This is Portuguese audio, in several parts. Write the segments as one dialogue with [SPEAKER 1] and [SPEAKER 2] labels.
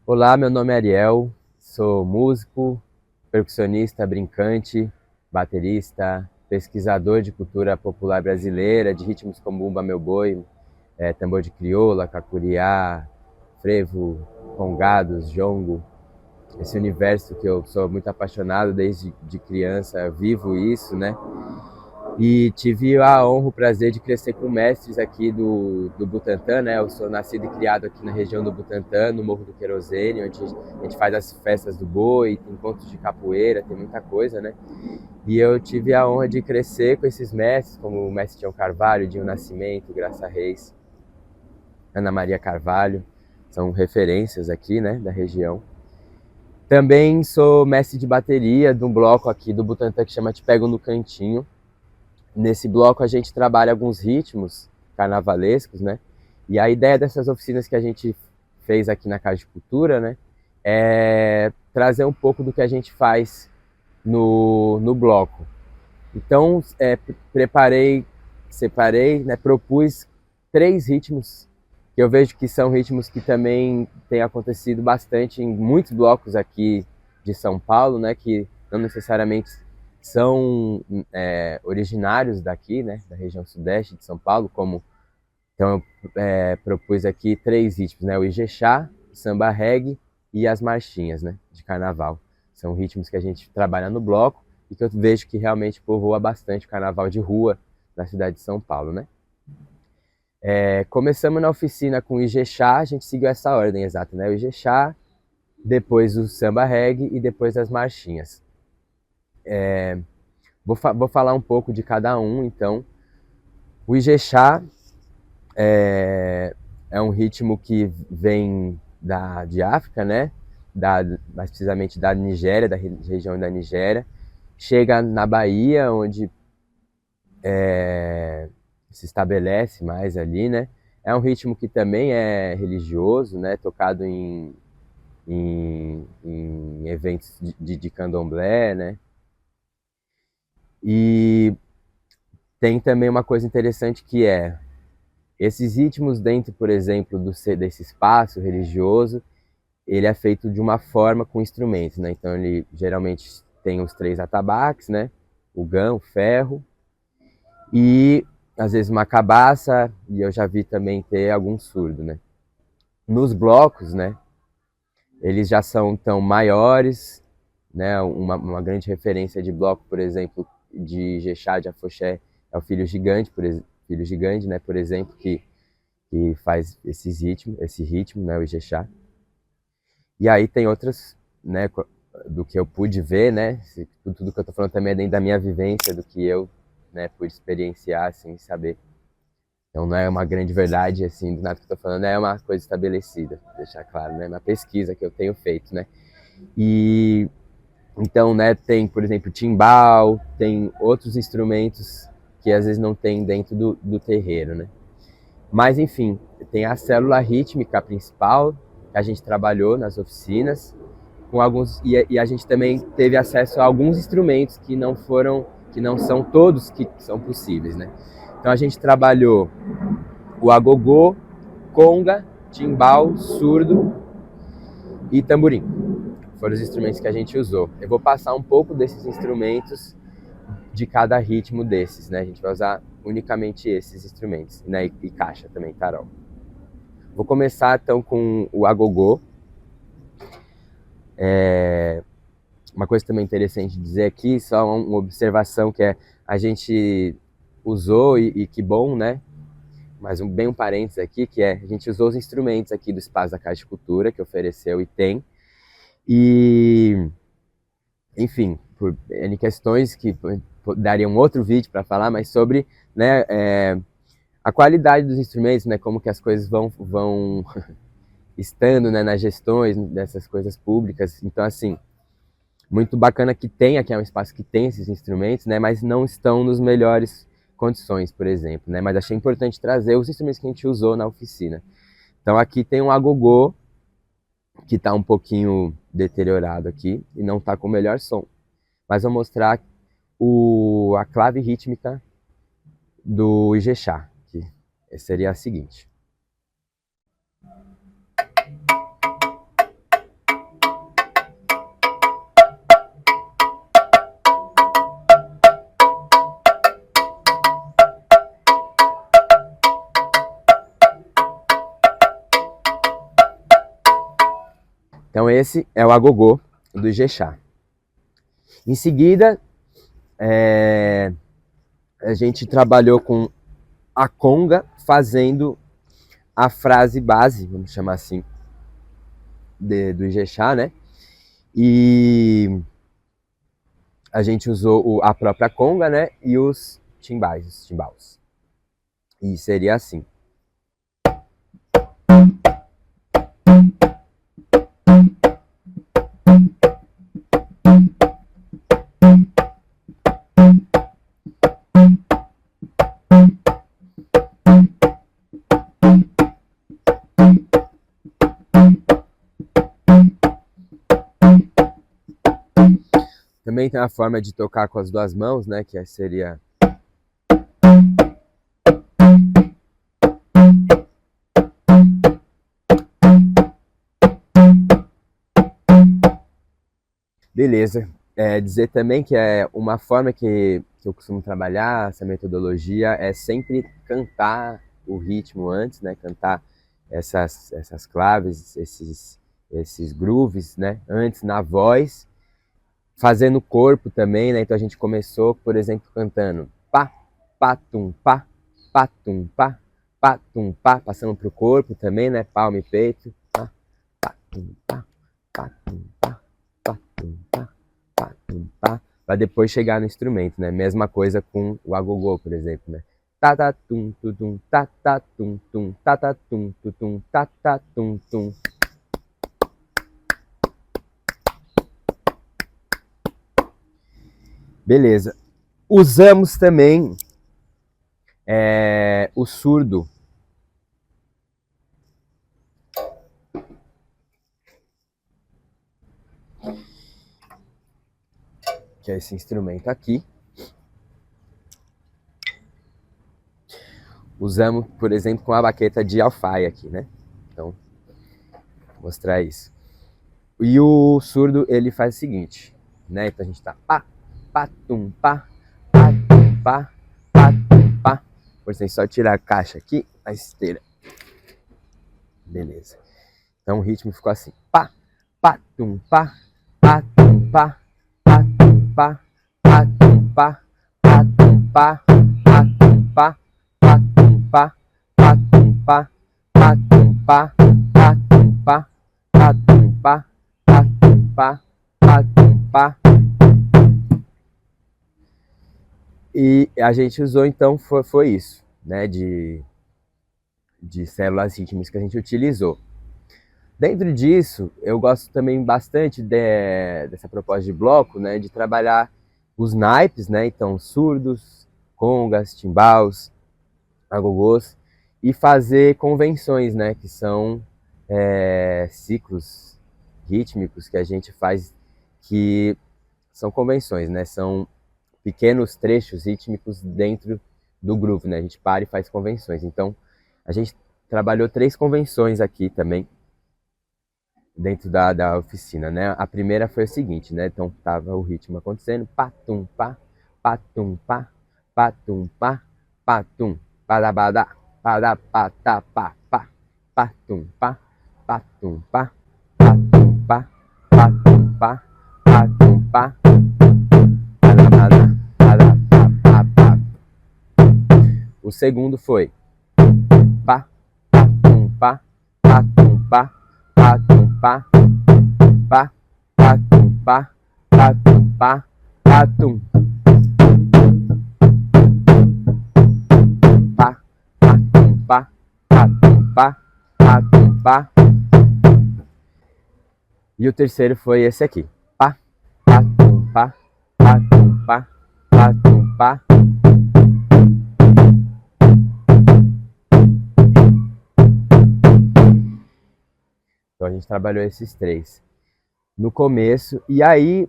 [SPEAKER 1] Olá, meu nome é Ariel, sou músico, percussionista, brincante, baterista, pesquisador de cultura popular brasileira, de ritmos como bumba meu boi, tambor de crioula, cacuriá, frevo, congados, jongo. Esse universo que eu sou muito apaixonado desde de criança, vivo isso, né? E tive a honra, o prazer de crescer com mestres aqui do Butantã, né? Eu sou nascido e criado aqui na região do Butantã, no Morro do Querosene, onde a gente faz as festas do boi, tem encontros de capoeira, tem muita coisa, né? E eu tive a honra de crescer com esses mestres, como o mestre Tião Carvalho, Dinho Nascimento, Graça Reis, Ana Maria Carvalho, são referências aqui, né, da região. Também sou mestre de bateria de um bloco aqui do Butantã que chama Te Pego no Cantinho. Nesse bloco a gente trabalha alguns ritmos carnavalescos, né? E a ideia dessas oficinas que a gente fez aqui na Casa de Cultura, né, é trazer um pouco do que a gente faz no bloco. Então, separei, né, propus 3 ritmos que eu vejo que são ritmos que também têm acontecido bastante em muitos blocos aqui de São Paulo, né, que não necessariamente são originários daqui, né, da região sudeste de São Paulo, como então eu propus aqui 3 ritmos, né, o Ijexá, o samba reggae e as marchinhas, né, de carnaval. São ritmos que a gente trabalha no bloco e que eu vejo que realmente povoa bastante o carnaval de rua na cidade de São Paulo, né? Começamos na oficina com o Ijexá, a gente seguiu essa ordem exata, né? O Ijexá, depois o samba reggae e depois as marchinhas. Vou falar um pouco de cada um, então. O Ijexá é um ritmo que vem de África, né? Mais precisamente da Nigéria, da região da Nigéria. Chega na Bahia, onde se estabelece mais ali, né? É um ritmo que também é religioso, né? Tocado em eventos de candomblé, né? E tem também uma coisa interessante que é esses ritmos dentro, por exemplo, desse espaço religioso, ele é feito de uma forma com instrumentos, né? Então ele geralmente tem os 3 atabaques, né? O gão, o ferro e às vezes uma cabaça, e eu já vi também ter algum surdo, né? Nos blocos, né? Eles já são tão maiores, né? Uma grande referência de bloco, por exemplo, de Jexá, de Afoxé, é o Filho Gigante, Filho Gigante, né? Por exemplo, que faz esse ritmo, né? O Ijexá. E aí tem outras, né? Do que eu pude ver, né? Tudo que eu tô falando também é dentro da minha vivência, do que eu, né? Pude experienciar, assim, saber. Então não é uma grande verdade, assim, do nada que eu tô falando, é uma coisa estabelecida, deixar claro, né? Uma pesquisa que eu tenho feito, né? E então, né, tem, por exemplo, timbal, tem outros instrumentos que às vezes não tem dentro do terreiro, né? Mas, enfim, tem a célula rítmica principal que a gente trabalhou nas oficinas, com alguns e a gente também teve acesso a alguns instrumentos que não são todos que são possíveis, né? Então a gente trabalhou o agogô, conga, timbal, surdo e tamborim. Foram os instrumentos que a gente usou. Eu vou passar um pouco desses instrumentos de cada ritmo desses, né? A gente vai usar unicamente esses instrumentos, né? E caixa também, tarol. Vou começar então com o agogô. Uma coisa também interessante dizer aqui, só uma observação que a gente usou e que bom, né? Mas bem um parênteses aqui, que a gente usou os instrumentos aqui do Espaço da Casa de Cultura, que ofereceu e tem. E, enfim, por N questões que daria um outro vídeo para falar, mas sobre, né, a qualidade dos instrumentos, né, como que as coisas vão estando, né, nas gestões dessas coisas públicas. Então, assim, muito bacana que tem, aqui é um espaço que tem esses instrumentos, né, mas não estão nos melhores condições, por exemplo, né, mas achei importante trazer os instrumentos que a gente usou na oficina. Então aqui tem um agogô, que está um pouquinho deteriorado aqui, e não está com o melhor som, mas vou mostrar a clave rítmica do Ijexá, que seria a seguinte. Então esse é o agogô do Ijexá. Em seguida, a gente trabalhou com a conga, fazendo a frase base, vamos chamar assim, do Ijexá, né? E a gente usou a própria conga, né? E os timbaus. E seria assim. Também tem a forma de tocar com as duas mãos, né? Que seria... Beleza. Dizer também que é uma forma que eu costumo trabalhar, essa metodologia, é sempre cantar o ritmo antes, né? Cantar essas claves, esses grooves, né? Antes na voz, fazendo corpo também, né? Então a gente começou, por exemplo, cantando pá, patum, pá, patum, pá, patum, pá, passando pro corpo também, né? Palma e peito, pá, patum, pá, patum, pá, patum, pá, patum, pá, para depois chegar no instrumento, né? Mesma coisa com o agogô, por exemplo, né? Tatatum, tutum, tatatum, tum, tatatum, tutum, tatatum, tum. Beleza. Usamos também o surdo. Que é esse instrumento aqui. Usamos, por exemplo, com a baqueta de alfaia aqui, né? Então, vou mostrar isso. E o surdo, ele faz o seguinte, né? Então a gente tá pá, patum, pá, patum, pá, patum, pá. Por exemplo, só tirar a caixa aqui, a esteira. Beleza. Então o ritmo ficou assim, pá, patum, pá, patum, pá, patum, pá, patum, pá, patum, pá, patum, pá, patum, pá, patum, pá, patum, pá, patum, pá, patum, pá, patum, pá, patum, pá. E a gente usou, então, foi isso, né, de células rítmicas que a gente utilizou. Dentro disso, eu gosto também bastante dessa proposta de bloco, né, de trabalhar os naipes, né, então surdos, congas, timbaus, agogôs, e fazer convenções, né, que são ciclos rítmicos que a gente faz, que são convenções, né, são pequenos trechos rítmicos dentro do groove, né, a gente para e faz convenções. Então, a gente trabalhou 3 convenções aqui também, dentro da oficina, né? A primeira foi o seguinte, né? Então tava o ritmo acontecendo, patum, pá, patum, pá, patum, pá, patum, padabada, padapata, pá, pá, patum, pá, patum, pá, patum, pá, patum, pá, patum, pá, padabada, padapá, pá, pá. O segundo foi pá, patum, pá, patum, pá, patum, pá, pá, patum, pá, patum, pá, patum, pá, patum, pá, patum, pá, patum, pá. E o terceiro foi esse aqui, pá, patum, pá, patum, pá, patum, pá. Então a gente trabalhou esses 3 no começo, e aí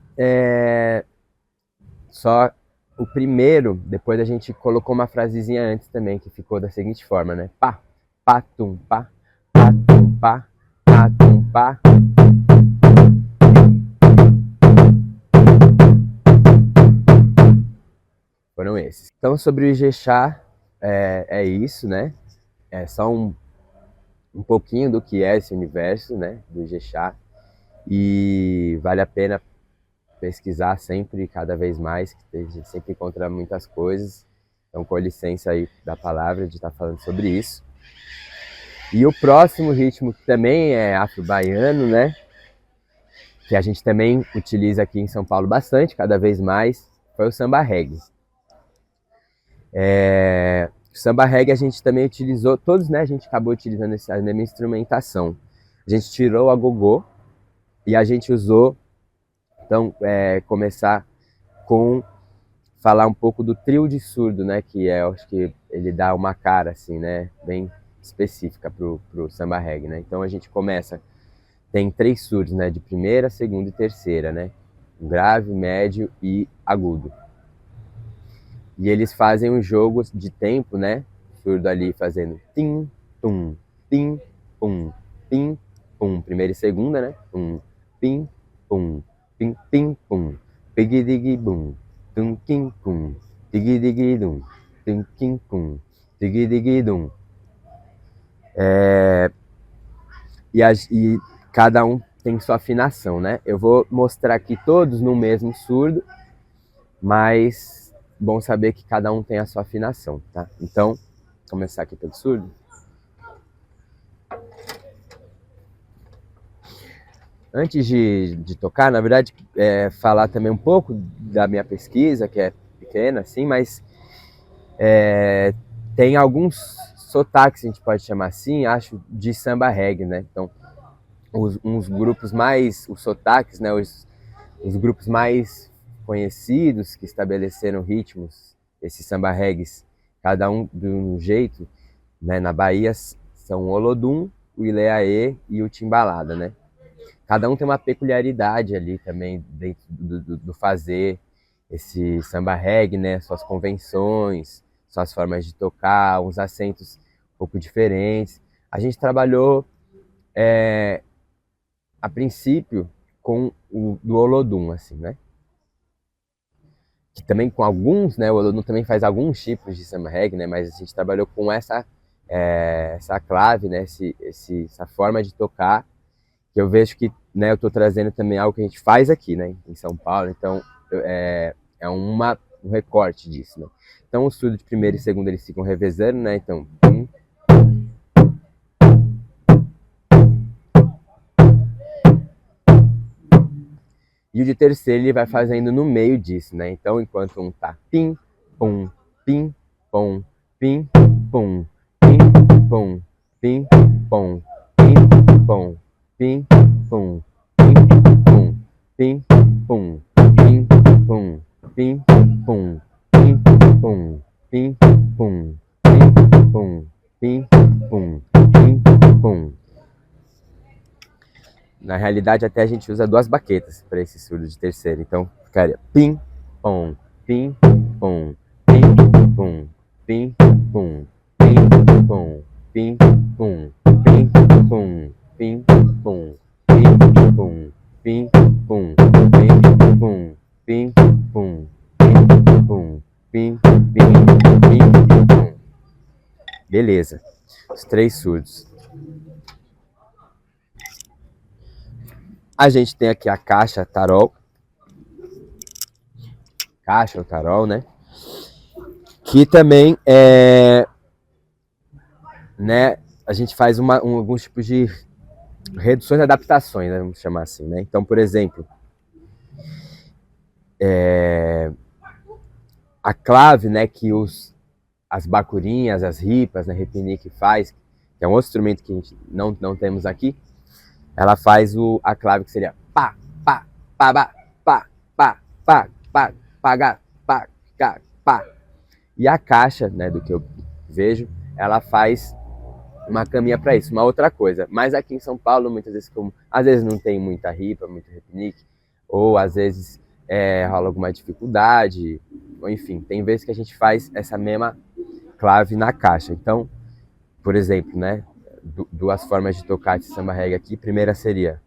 [SPEAKER 1] só o primeiro, depois a gente colocou uma frasezinha antes também, que ficou da seguinte forma, né? Pá, patum, pá, patum, pá, patum, pá. Foram esses. Então, sobre o Ijexá, é isso, né? É só um pouquinho do que é esse universo, né? Do Ijexá. e vale a pena pesquisar sempre, cada vez mais, que a gente sempre encontra muitas coisas. Então, com licença aí da palavra de estar falando sobre isso. E o próximo ritmo, que também é afro-baiano, né? Que a gente também utiliza aqui em São Paulo bastante, cada vez mais, foi o samba reggae. O samba reggae a gente também utilizou, todos, né? A gente acabou utilizando a mesma instrumentação. A gente tirou a gogô e a gente usou, então, começar com falar um pouco do trio de surdo, né? Que acho que ele dá uma cara, assim, né? Bem específica pro samba reggae, né? Então a gente começa, tem 3 surdos, né? De primeira, segunda e terceira, né? Grave, médio e agudo. E eles fazem um jogo de tempo, né? Surdo ali fazendo tim, tum, tim, pum, tim, pum. Primeira e segunda, né? Tum, pim, pum, pim, pim, pum. Pig, dig, bum. Tum, kim, pum. Dig, dig, dum. Tum, kim, pum. Dig, dig, dum. E cada um tem sua afinação, né? Eu vou mostrar aqui todos no mesmo surdo, mas bom saber que cada um tem a sua afinação, tá? Então, vou começar aqui pelo surdo. Antes de tocar, na verdade, falar também um pouco da minha pesquisa, que é pequena, assim, mas tem alguns sotaques, a gente pode chamar assim, acho, de samba reggae, né? Então, uns grupos mais, os sotaques, né? Os grupos mais conhecidos que estabeleceram ritmos, esses samba reggaes, cada um de um jeito, né? Na Bahia são o Olodum, o Ileaê e o Timbalada, né? Cada um tem uma peculiaridade ali também dentro do fazer esse samba reggae, né? Suas convenções, suas formas de tocar, uns acentos um pouco diferentes. A gente trabalhou, a princípio, com o do Olodum, assim, né? Que também com alguns, né? O Olodum também faz alguns tipos de samba reggae, né? Mas a gente trabalhou com essa clave, né? Essa forma de tocar, que eu vejo que, né, eu estou trazendo também algo que a gente faz aqui, né, em São Paulo. Então um recorte disso, né? Então o surdo de primeira e segunda eles ficam revezando, né? Então e o de terceiro ele vai fazendo no meio disso, né? Então enquanto um tá pim pum pim pum pim pum pim pum pim pum pim pum pim pum pim pum pim pum pim pum pim pum pim pum pim pum pim pum pim pum. Na realidade, até a gente usa 2 baquetas para esse surdo de terceiro. Então ficaria pim pum pim pum pim pum pim pum pim pum pim pum pim pum pim pum pim pum pim pum pim pum pim pum pim pum pim pim pum. Beleza, os 3 surdos. A gente tem aqui a caixa tarol, caixa ou tarol, né? Que também né? A gente faz alguns tipos de reduções e adaptações, né, vamos chamar assim, né? Então, por exemplo, a clave, né, que as bacurinhas, as ripas, né, repinique faz, que é um outro instrumento que a gente não temos aqui, ela faz a clave que seria pá, pá, pá, pá, pá, pá, pá, pá, pá, pá, pá, pá. E a caixa, né, do que eu vejo, ela faz uma caminha para isso, uma outra coisa. Mas aqui em São Paulo, muitas vezes, às vezes não tem muita ripa, muito repinique, ou às vezes rola alguma dificuldade, ou enfim, tem vezes que a gente faz essa mesma clave na caixa. Então, por exemplo, né, 2 formas de tocar esse samba reggae aqui. Primeira seria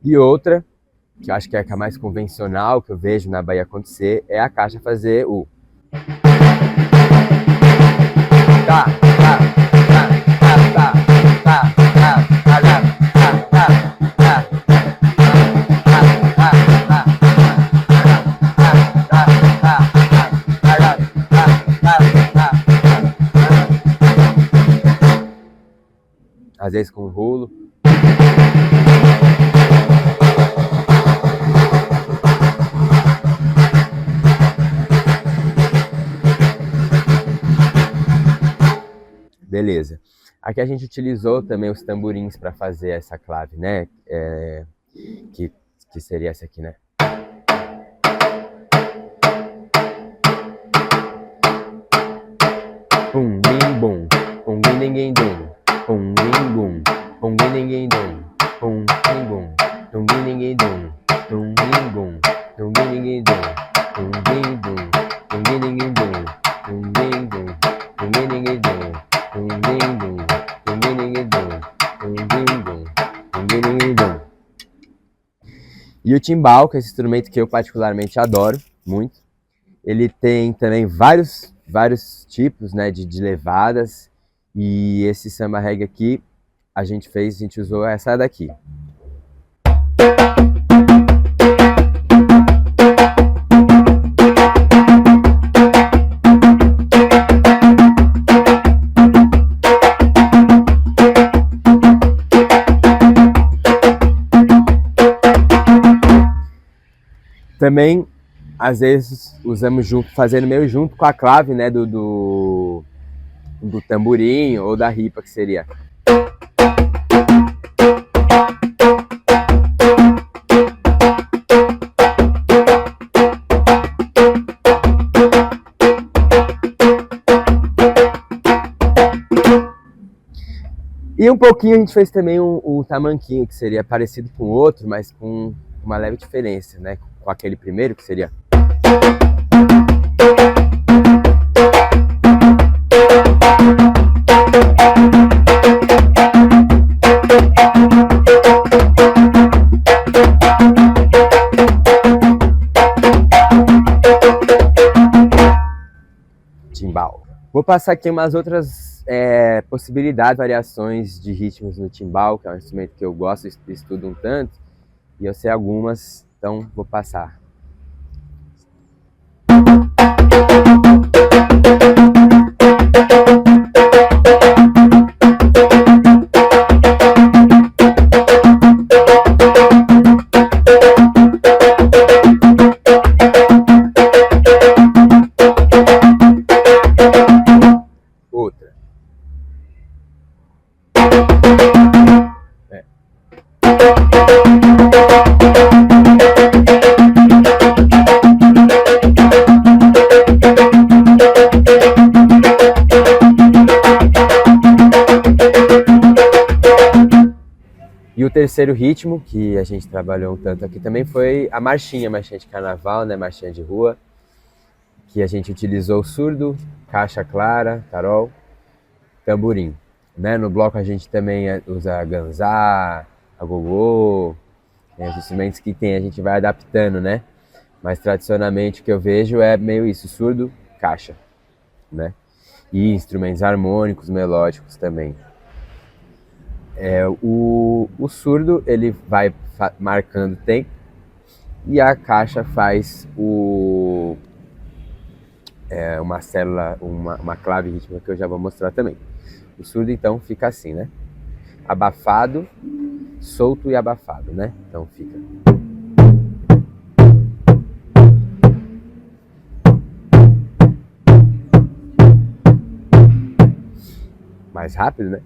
[SPEAKER 1] E outra, que eu acho que é a mais convencional, que eu vejo na Bahia acontecer, é a caixa fazer o... Tá, tá, tá, tá, tá, tá, tá, tá, às vezes com rolo. Beleza. Aqui a gente utilizou também os tamborins para fazer essa clave, né? Que seria essa aqui, né? Pum, bim, bum, pum, bim, ninguém, dum, pum, bim, bum, pum, bim, ninguém, dum, pum, bim, bum, pum, bim, ninguém, dum, pum, bim, bum, pum, bim, ninguém, dum, pum, bim, bum, pum, bim, ninguém, dum, pum, bim, bum, pum, bim, ninguém, dum, pum, bim, bum, pum, bim, ninguém, dum, pum, bim, bum, pum, bim, ninguém, dum. E o timbal, que é esse instrumento que eu particularmente adoro muito, ele tem também vários tipos, né, de levadas, e esse samba reggae aqui a gente usou essa daqui. Também, às vezes, usamos junto, fazendo meio junto com a clave, né, do tamborim ou da ripa, que seria. E um pouquinho a gente fez também o tamanquinho, que seria parecido com o outro, mas com uma leve diferença, né, com aquele primeiro, que seria... Timbal. Vou passar aqui umas outras possibilidades, variações de ritmos no timbal, que é um instrumento que eu gosto e estudo um tanto, e eu sei algumas, então vou passar. Outra. E o terceiro ritmo, que a gente trabalhou um tanto aqui também, foi a marchinha de carnaval, né, marchinha de rua, que a gente utilizou surdo, caixa clara, tarol, tamborim. Né? No bloco a gente também usa ganzá, agogô, os instrumentos que tem a gente vai adaptando, né? Mas tradicionalmente o que eu vejo é meio isso, surdo, caixa, né? E instrumentos harmônicos, melódicos também. O surdo ele vai marcando tempo e a caixa faz uma célula, uma clave rítmica que eu já vou mostrar também. O surdo então fica assim, né? Abafado, solto e abafado, né? Então fica. Mais rápido, né?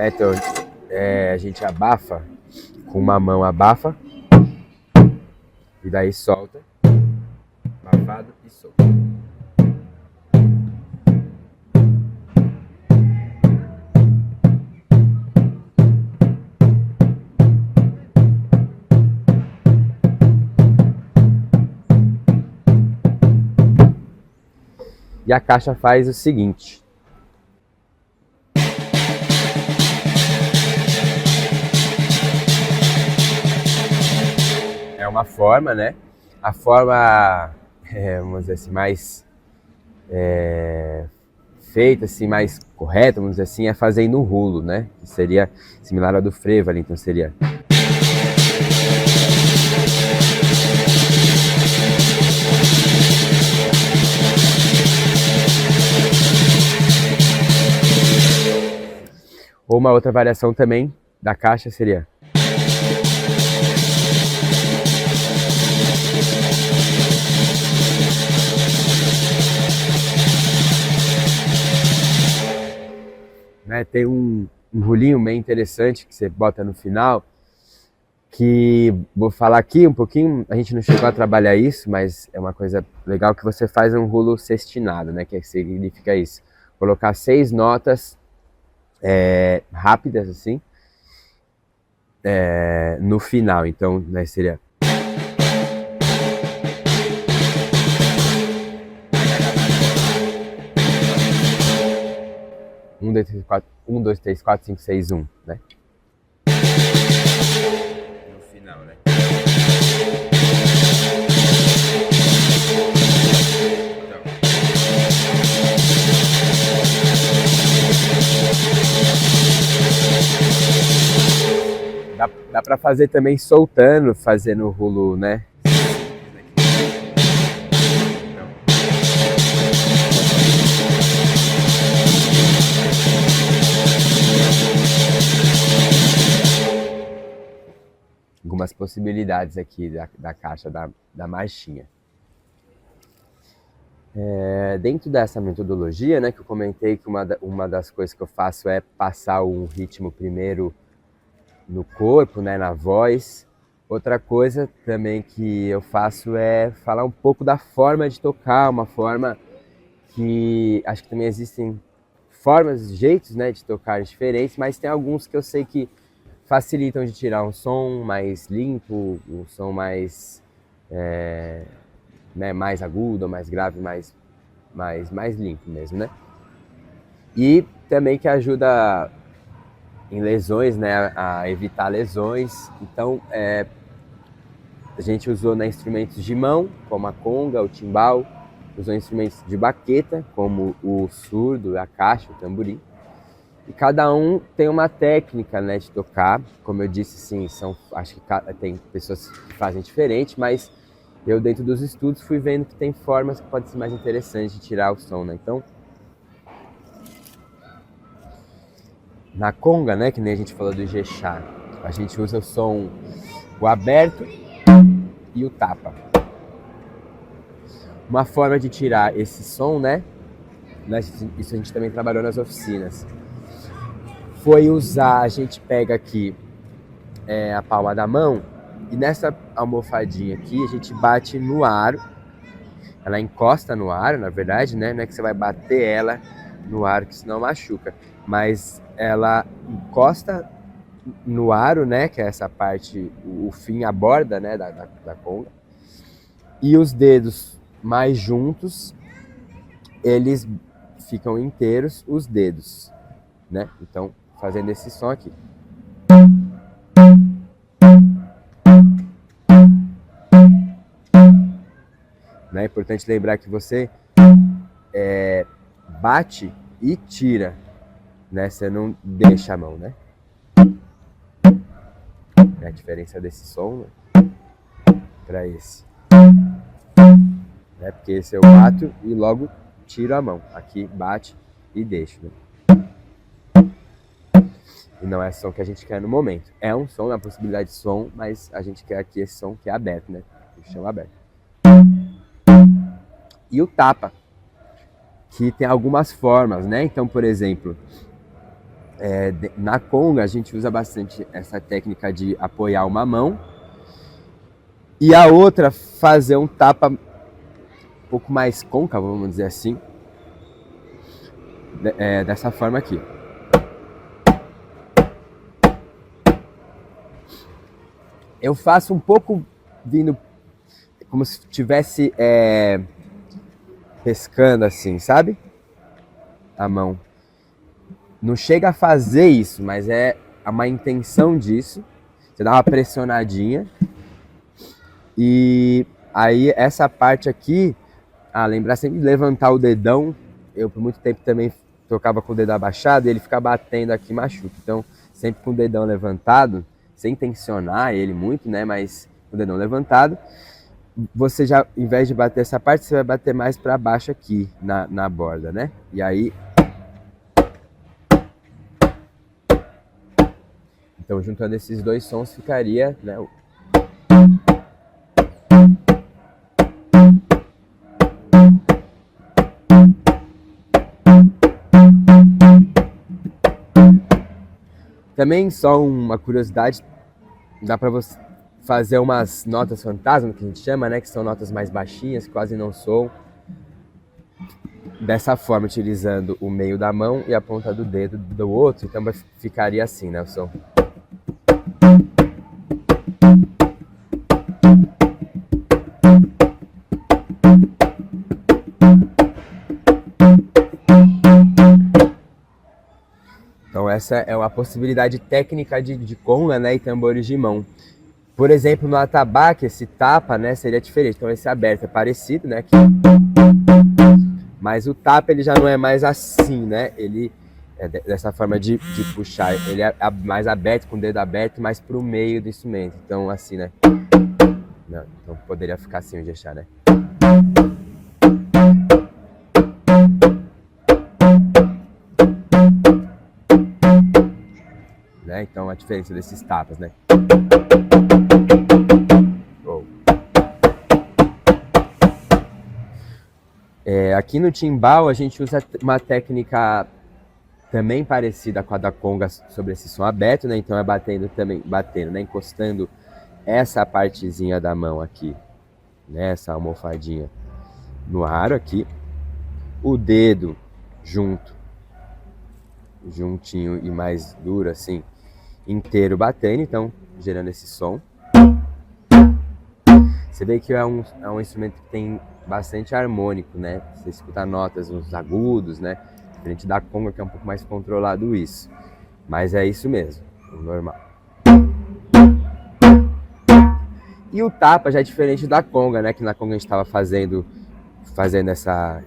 [SPEAKER 1] Então, a gente abafa com uma mão, abafa e daí solta, abafado e solta. E a caixa faz o seguinte. É uma forma, né? A forma, vamos dizer assim, mais feita, assim, mais correta, vamos dizer assim, é fazendo um rulo, né? Que seria similar ao do frevo ali, então seria... Ou uma outra variação também da caixa seria... Né, tem um rolinho meio interessante que você bota no final, que vou falar aqui um pouquinho, a gente não chegou a trabalhar isso, mas é uma coisa legal que você faz um rolo sextinado, né, que significa isso, colocar 6 notas rápidas assim, no final, então né, seria... 1, 2, 3, 4, 1, 2, 3, 4, 5, 6, 1, né? No final, né? Então, dá pra fazer também soltando, fazendo o rulo, né? Algumas possibilidades aqui da caixa da marchinha. Dentro dessa metodologia, né, que eu comentei que uma das coisas que eu faço é passar um ritmo primeiro no corpo, né, na voz. Outra coisa também que eu faço é falar um pouco da forma de tocar, uma forma que acho que também existem formas, jeitos, né, de tocar diferentes, mas tem alguns que eu sei que facilitam de tirar um som mais limpo, um som mais, né, mais agudo, mais grave, mais limpo mesmo, né? E também que ajuda em lesões, né, a evitar lesões. Então, a gente usou, né, instrumentos de mão, como a conga, o timbal, usou instrumentos de baqueta, como o surdo, a caixa, o tamborim. E cada um tem uma técnica, né, de tocar. Como eu disse, sim, acho que tem pessoas que fazem diferente, mas eu, dentro dos estudos, fui vendo que tem formas que podem ser mais interessantes de tirar o som, né? Então, na conga, né, que nem a gente falou do Ijexá, a gente usa o aberto e o tapa. Uma forma de tirar esse som, né, isso a gente também trabalhou nas oficinas, foi usar, a gente pega aqui a palma da mão e nessa almofadinha aqui a gente bate no aro, ela encosta no aro, na verdade, né, não é que você vai bater ela no aro que senão machuca, mas ela encosta no aro, né, que é essa parte, o fim, a borda, né, da conga, e os dedos mais juntos, eles ficam inteiros, os dedos, né, então fazendo esse som aqui. É importante lembrar que você bate e tira, né? Você não deixa a mão, né? É a diferença desse som, né, para esse. Né? Porque esse eu bato e logo tiro a mão. Aqui bate e deixo, né? E não é o som que a gente quer no momento. É um som, é uma possibilidade de som, mas a gente quer aqui esse som que é aberto, né? O chão aberto. E o tapa, que tem algumas formas, né? Então, por exemplo, na conga a gente usa bastante essa técnica de apoiar uma mão e a outra fazer um tapa um pouco mais côncavo, vamos dizer assim, dessa forma aqui. Eu faço um pouco vindo como se estivesse pescando assim, sabe? A mão. Não chega a fazer isso, mas é uma intenção disso. Você dá uma pressionadinha. E aí essa parte aqui, lembrar sempre de levantar o dedão. Eu por muito tempo também tocava com o dedo abaixado e ele fica batendo aqui, machuca. Então, sempre com o dedão levantado, sem tensionar ele muito, né? Mas com o dedão levantado, você já, em vez de bater essa parte, você vai bater mais para baixo aqui, na borda, né? E aí... Então, juntando esses dois sons, ficaria, né? Também, só uma curiosidade, dá para você fazer umas notas fantasma, que a gente chama, né? Que são notas mais baixinhas, que quase não soam. Dessa forma, utilizando o meio da mão e a ponta do dedo do outro. Então, ficaria assim, né? O som. Então, essa é uma possibilidade técnica de conga, né? E tambores de mão. Por exemplo, no atabaque, esse tapa, né, seria diferente. Então, esse aberto é parecido, né? Aqui. Mas o tapa, ele já não é mais assim, né? Ele é dessa forma de puxar. Ele é mais aberto, com o dedo aberto, mais pro meio do instrumento. Então, assim, né? Não, então, poderia ficar assim o Ijexá, né? Então, a diferença desses tapas, né? Aqui no timbal a gente usa uma técnica também parecida com a da conga sobre esse som aberto, né? Então é batendo, né? Encostando essa partezinha da mão aqui, né? Essa almofadinha no aro aqui, o dedo juntinho e mais duro assim, inteiro batendo, então gerando esse som. Você vê que é um instrumento que tem bastante harmônico, né? Você escuta notas, uns agudos, né? Diferente da conga, que é um pouco mais controlado isso. Mas é isso mesmo, o normal. E o tapa já é diferente da conga, né? Que na conga a gente estava fazendo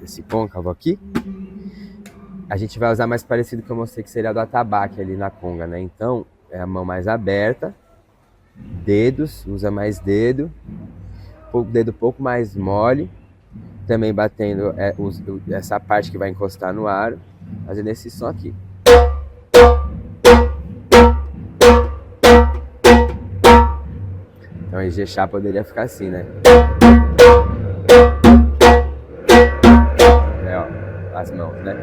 [SPEAKER 1] esse côncavo aqui. A gente vai usar mais parecido que eu mostrei, que seria do atabaque ali na conga, né? Então, é a mão mais aberta, dedos, usa mais dedo um pouco mais mole, também batendo essa parte que vai encostar no aro, fazendo esse som aqui. Então o Ijexá poderia ficar assim, né? Ó, as mãos, né?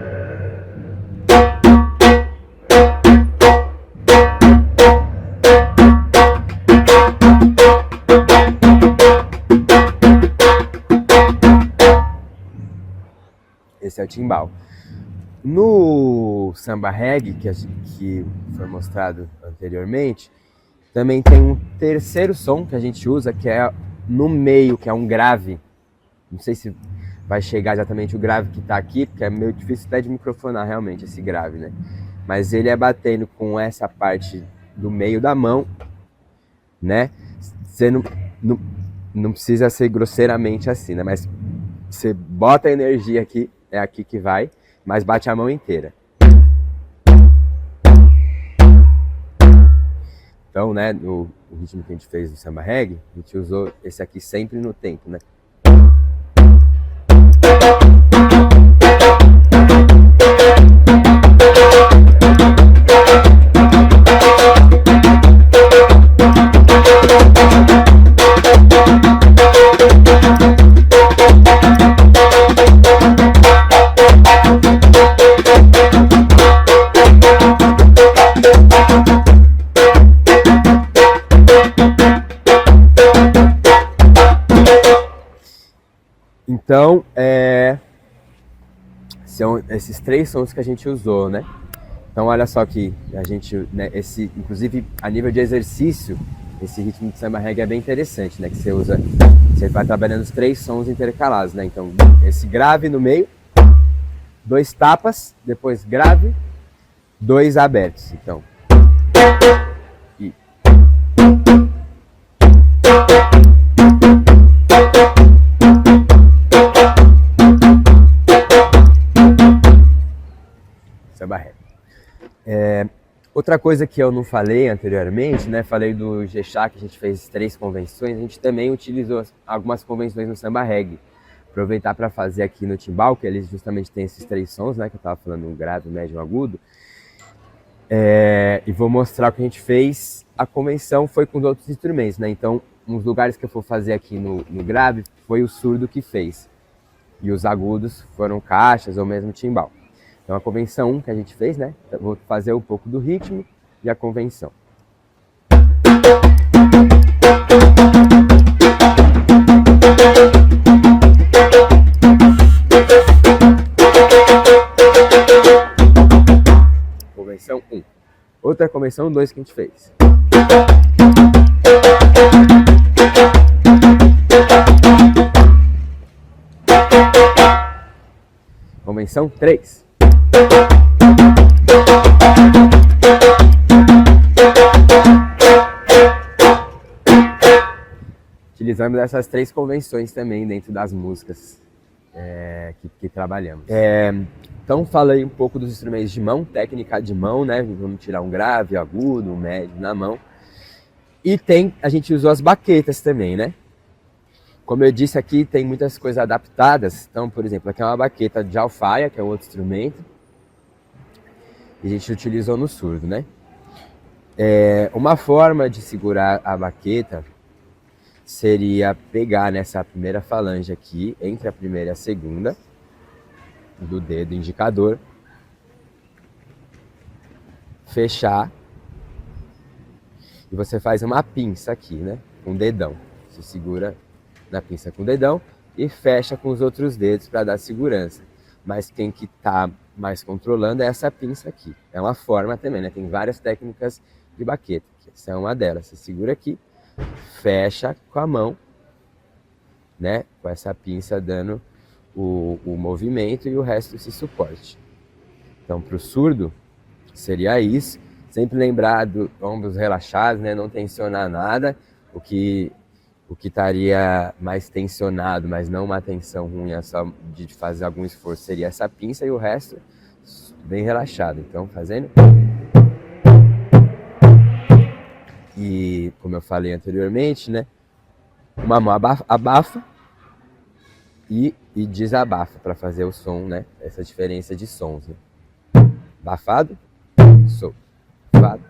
[SPEAKER 1] Esse é o timbal. No samba reggae, que foi mostrado anteriormente, também tem um terceiro som que a gente usa, que é no meio, que é um grave. Não sei se vai chegar exatamente o grave que está aqui, porque é meio difícil até de microfonar realmente esse grave, né? Mas ele é batendo com essa parte do meio da mão, né? Você não precisa ser grosseiramente assim, né? Mas você bota a energia aqui, é aqui que vai, mas bate a mão inteira. Então, né, no ritmo que a gente fez do samba reggae, a gente usou esse aqui sempre no tempo, né? Então, são esses três sons que a gente usou, né? Então, olha só que a gente, né, inclusive a nível de exercício, esse ritmo de samba reggae é bem interessante, né? Que você vai trabalhando os 3 sons intercalados, né? Então, esse grave no meio, 2 tapas, depois grave, 2 abertos. Então, e samba reggae. Outra coisa que eu não falei anteriormente, né? Falei do G-Chá, que a gente fez 3 convenções, a gente também utilizou algumas convenções no samba reggae. Aproveitar para fazer aqui no timbal, que eles justamente têm esses 3 sons, né? Que eu estava falando, grave, médio e agudo. E vou mostrar o que a gente fez. A convenção foi com outros instrumentos, né? Então, uns lugares que eu for fazer aqui no grave, foi o surdo que fez. E os agudos foram caixas ou mesmo timbal. Então a convenção 1 que a gente fez, né? Eu vou fazer um pouco do ritmo e a convenção. Convenção 1. Outra convenção 2 que a gente fez. Convenção 3. Utilizamos essas 3 convenções também dentro das músicas que trabalhamos. Então falei um pouco dos instrumentos de mão, técnica de mão, né? Vamos tirar um grave, agudo, um médio na mão. E a gente usou as baquetas também, né? Como eu disse aqui, tem muitas coisas adaptadas. Então, por exemplo, aqui é uma baqueta de alfaia, que é um outro instrumento. E a gente utilizou no surdo, né? Uma forma de segurar a baqueta seria pegar nessa primeira falange aqui, entre a primeira e a segunda, do dedo indicador, fechar, e você faz uma pinça aqui, né? Com o dedão. Você segura na pinça com o dedão e fecha com os outros dedos para dar segurança. Mas quem que tá mais controlando é essa pinça aqui. É uma forma também, né? Tem várias técnicas de baqueta. Essa é uma delas. Você segura aqui, fecha com a mão, né? Com essa pinça dando o movimento e o resto se suporte. Então, para o surdo, seria isso. Sempre lembrar do ombros relaxados, né? Não tensionar nada. O que estaria mais tensionado, mas não uma tensão ruim, é só de fazer algum esforço, seria essa pinça, e o resto bem relaxado. Então, fazendo. E, como eu falei anteriormente, né? Uma mão abafa e desabafa para fazer o som, né? Essa diferença de sons, né? Abafado, solto, abafado.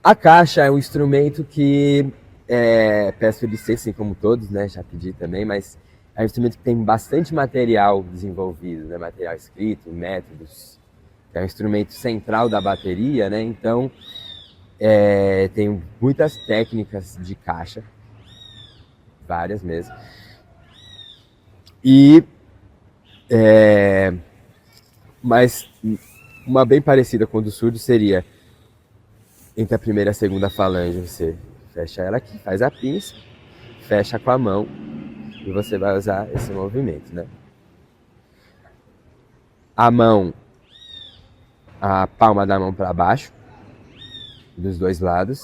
[SPEAKER 1] A caixa é um instrumento que peço licença, assim como todos, né? Já pedi também, mas é um instrumento que tem bastante material desenvolvido, né? Material escrito, métodos. É um instrumento central da bateria, né? Então, tem muitas técnicas de caixa, várias mesmo. Mas uma bem parecida com a do surdo seria, entre a primeira e a segunda falange, você fecha ela aqui, faz a pinça, fecha com a mão e você vai usar esse movimento, né? A palma da mão para baixo, dos dois lados,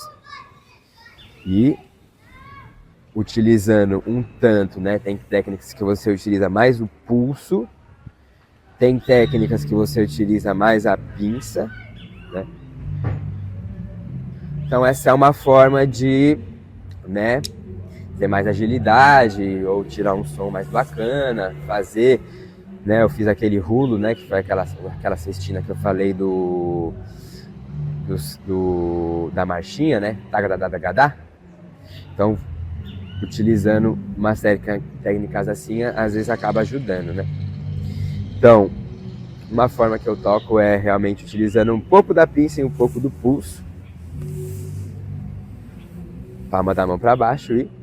[SPEAKER 1] e utilizando um tanto, né? Tem técnicas que você utiliza mais o pulso, tem técnicas que você utiliza mais a pinça, né? Então essa é uma forma de, né, ter mais agilidade ou tirar um som mais bacana, fazer, né? Eu fiz aquele rulo, né? Que foi aquela cestina que eu falei da marchinha, né? Tagadadagadá. Então, utilizando umas técnicas assim, às vezes acaba ajudando, né? Então, uma forma que eu toco é realmente utilizando um pouco da pinça e um pouco do pulso. Palma da mão para baixo e...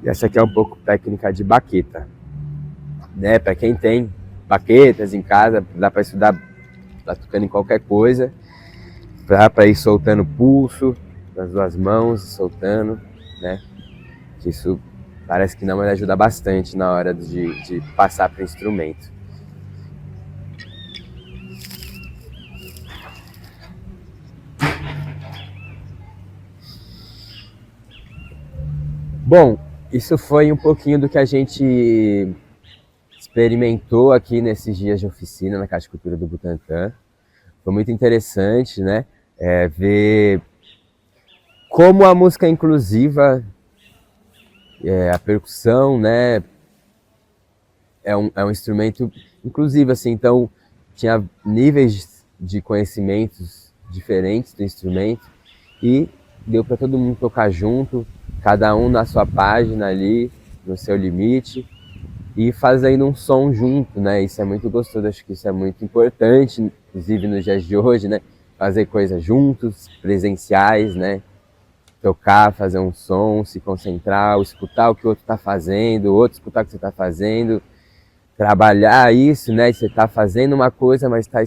[SPEAKER 1] E essa aqui é um pouco técnica de baqueta, né? Para quem tem baquetas em casa, dá para estudar, tá tocando em qualquer coisa, para ir soltando o pulso das duas mãos, soltando, né? Que isso parece que não, mas ajuda bastante na hora de passar para o instrumento. Bom, isso foi um pouquinho do que a gente experimentou aqui nesses dias de oficina na Casa de Cultura do Butantã. Foi muito interessante, né? Ver como a música inclusiva, a percussão, né? É um instrumento inclusivo, assim. Então, tinha níveis de conhecimentos diferentes do instrumento e deu para todo mundo tocar junto, cada um na sua página ali, no seu limite, e fazendo um som junto, né? Isso é muito gostoso, acho que isso é muito importante, inclusive nos dias de hoje, né? Fazer coisas juntos, presenciais, né? Tocar, fazer um som, se concentrar, escutar o que o outro está fazendo, o outro escutar o que você está fazendo, trabalhar isso, né? Você está fazendo uma coisa, mas está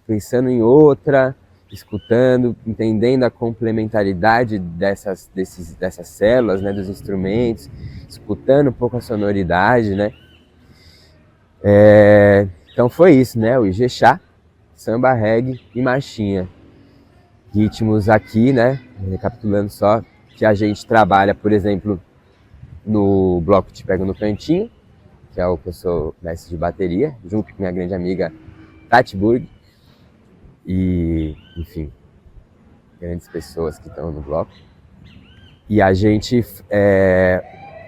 [SPEAKER 1] pensando em outra, escutando, entendendo a complementaridade dessas células, né, dos instrumentos, escutando um pouco a sonoridade, né? Então foi isso, né? O Ijexá, samba, reggae e marchinha. Ritmos aqui, né? Recapitulando só, que a gente trabalha, por exemplo, no bloco Te Pego no Cantinho, que é o que eu sou mestre de bateria, junto com minha grande amiga Tati Burg. E, enfim, grandes pessoas que estão no bloco. E a gente,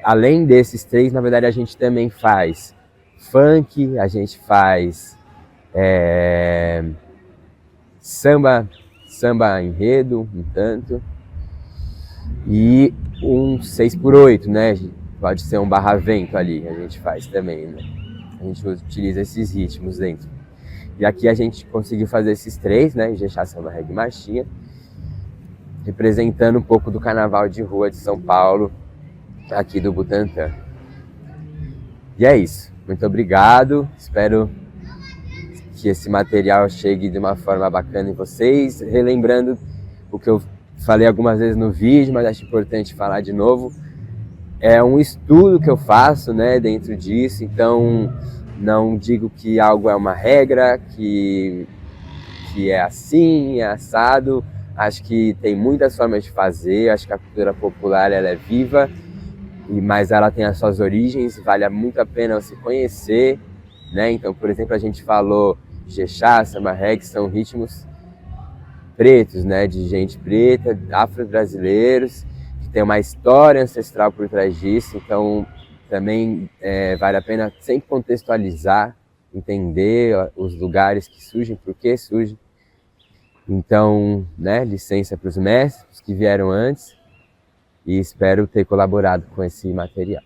[SPEAKER 1] além desses três, na verdade a gente também faz funk, a gente faz samba enredo, um tanto, e um 6x8, né? Pode ser um barra-vento ali, a gente faz também, né? A gente utiliza esses ritmos dentro. E aqui a gente conseguiu fazer esses três, né? Ijexá, samba, reggae e marchinha, representando um pouco do carnaval de rua de São Paulo, aqui do Butantã. E é isso. Muito obrigado. Espero que esse material chegue de uma forma bacana em vocês. Relembrando o que eu falei algumas vezes no vídeo, mas acho importante falar de novo. É um estudo que eu faço, né, dentro disso, então não digo que algo é uma regra, que é assim, é assado. Acho que tem muitas formas de fazer, acho que a cultura popular ela é viva, mas ela tem as suas origens, vale muito a pena você conhecer, né? Então, por exemplo, a gente falou Ijexá, samba, reggae, são ritmos pretos, né? De gente preta, afro-brasileiros, que tem uma história ancestral por trás disso, então também vale a pena sempre contextualizar, entender os lugares que surgem, por que surgem. Então, né, licença para os mestres que vieram antes e espero ter colaborado com esse material.